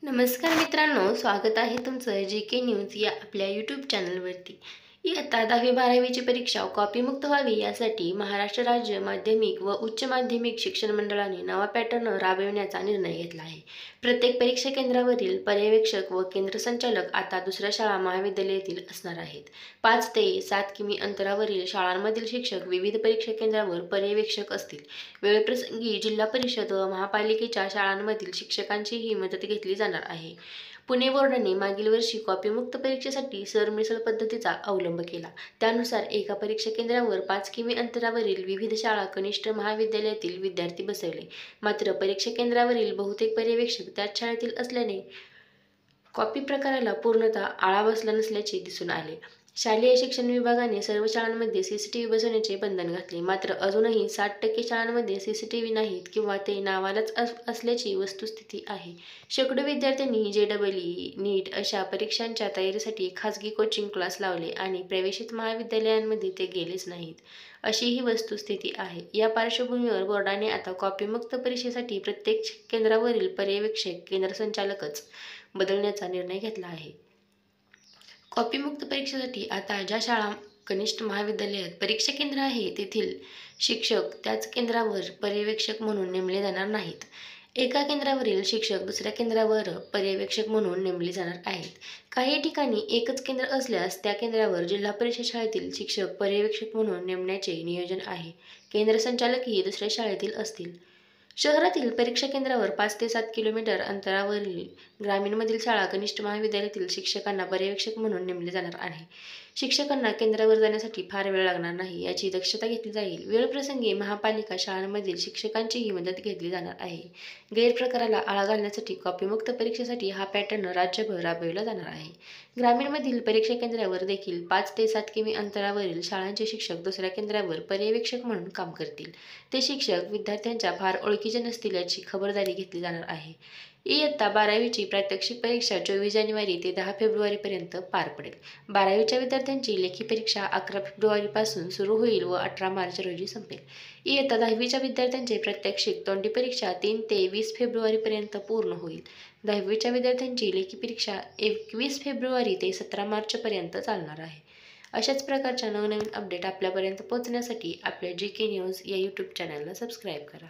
नमस्कार मित्रांनो, स्वागत आहे तुमचं JK न्यूज या आपल्या यूट्यूब चॅनलवरती. इयत्ता 10वी-12वीची परीक्षा कॉपीमुक्त व्हावी यासाठी महाराष्ट्र राज्य माध्यमिक व उच्च माध्यमिक शिक्षण मंडळाने नवा पॅटर्न राबविण्याचा निर्णय घेतला आहे. प्रत्येक परीक्षा केंद्रावरील पर्यवेक्षक व केंद्र संचालक आता दुसऱ्या शाळा महाविद्यालयातील असणार आहेत. 5 ते 7 किमी अंतरावरील शाळांमधील शिक्षक विविध परीक्षा केंद्रावर पर्यवेक्षक असतील. वेळप्रसंगी जिल्हा परिषद व महापालिकेच्या शाळांमधील शिक्षकांचीही मदत घेतली जाणार आहे. पुणे बोर्डाने मागील वर्षी कॉपीमुक्त परीक्षेसाठी सरमिसळ पद्धतीचा अवलंब केला. त्यानुसार एका परीक्षा केंद्रावर 5 किमी अंतरावरील विविध शाळा कनिष्ठ महाविद्यालयातील विद्यार्थी बसवले. मात्र परीक्षा केंद्रावरील बहुतेक पर्यवेक्षक त्याच शाळेतील असल्याने कॉपी प्रकाराला पूर्णतः आळा बसला नसल्याचे दिसून आले. शालेय शिक्षण विभागाने सर्व शाळांमध्ये CCTV बसवण्याचे बंधन घातले. मात्र अजूनही 60% शाळांमध्ये CCTV नाहीत किंवा ते नावालाच असल्याची वस्तुस्थिती आहे. शेकडो विद्यार्थ्यांनी JEE, NEET अशा परीक्षांच्या तयारीसाठी खासगी कोचिंग क्लास लावले आणि प्रवेशित महाविद्यालयांमध्ये ते गेलेच नाहीत, अशी ही वस्तुस्थिती आहे. या पार्श्वभूमीवर बोर्डाने आता कॉपीमुक्त परीक्षेसाठी प्रत्येक केंद्रावरील पर्यवेक्षक केंद्र संचालकच बदलण्याचा निर्णय घेतला आहे. कॉपीमुक्त परीक्षेसाठी आता ज्या शाळा कनिष्ठ महाविद्यालयात परीक्षा केंद्र आहे तेथील शिक्षक त्याच केंद्रावर पर्यवेक्षक म्हणून नेमले जाणार नाहीत. एका केंद्रावरील शिक्षक दुसऱ्या केंद्रावर पर्यवेक्षक म्हणून नेमले जाणार आहेत. काही ठिकाणी एकच केंद्र असल्यास त्या केंद्रावर जिल्हा परिषद शाळेतील शिक्षक पर्यवेक्षक म्हणून नेमण्याचे नियोजन आहे. केंद्र संचालकही दुसऱ्या शाळेतील असतील. शहरातील परीक्षा केंद्रावर 5 ते 7 किलोमीटर अंतरावरील ग्रामीणमधील शाळा कनिष्ठ महाविद्यालयातील शिक्षकांना पर्यवेक्षक म्हणून नेमले जाणार आहे. शिक्षकांना केंद्रावर जाण्यासाठी फार वेळ लागणार नाही याची दक्षता घेतली जाईल. वेळप्रसंगी महापालिका शाळांमधील शिक्षकांचीही मदत घेतली जाणार आहे. गैरप्रकाराला आळा घालण्यासाठी कॉपीमुक्त परीक्षेसाठी हा पॅटर्न राज्यभर राबविला जाणार आहे. ग्रामीणमधील परीक्षा केंद्रावर देखील 5 ते 7 किमी अंतरावरील शाळांचे शिक्षक दुसऱ्या केंद्रावर पर्यवेक्षक म्हणून काम करतील. ते शिक्षक विद्यार्थ्यांच्या फार ओळखीचे नसतील याची खबरदारी घेतली जाणार आहे. इयत्ता 12वीची प्रात्यक्षिक परीक्षा 24 जानेवारी ते 10 फेब्रुवारीपर्यंत पार पडेल. 12वीच्या विद्यार्थ्यांची लेखी परीक्षा 11 फेब्रुवारीपासून सुरू होईल व 18 मार्च रोजी संपेल. इयत्ता 10वीच्या विद्यार्थ्यांची प्रात्यक्षिक तोंडी परीक्षा 3 ते 20 फेब्रुवारीपर्यंत पूर्ण होईल. 10वीच्या विद्यार्थ्यांची लेखी परीक्षा 21 फेब्रुवारी ते 17 मार्चपर्यंत चालणार आहे. अशाच प्रकारच्या नवनवीन अपडेट आपल्यापर्यंत पोहोचण्यासाठी आपल्या JK न्यूज या यूट्यूब चॅनलला सबस्क्राईब करा.